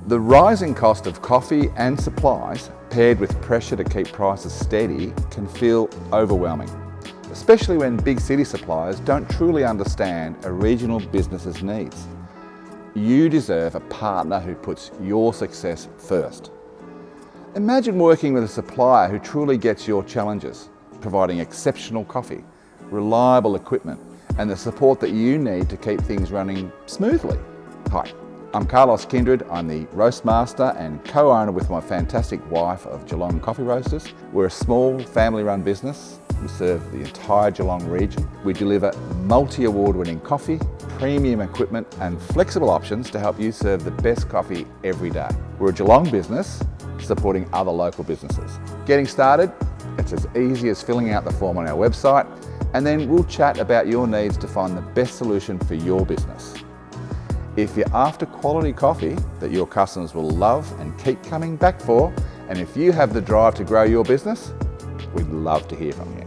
The rising cost of coffee and supplies, paired with pressure to keep prices steady, can feel overwhelming, especially when big city suppliers don't truly understand a regional business's needs. You deserve a partner who puts your success first. Imagine working with a supplier who truly gets your challenges, providing exceptional coffee, reliable equipment, and the support that you need to keep things running smoothly. Hi, I'm Carlos Kindred. I'm the roast master and co-owner with my fantastic wife of Geelong Coffee Roasters. We're a small family-run business. We serve the entire Geelong region. We deliver multi-award-winning coffee, premium equipment and flexible options to help you serve the best coffee every day. We're a Geelong business supporting other local businesses. Getting started, it's as easy as filling out the form on our website, and then we'll chat about your needs to find the best solution for your business. If you're after quality coffee that your customers will love and keep coming back for, and if you have the drive to grow your business, we'd love to hear from you.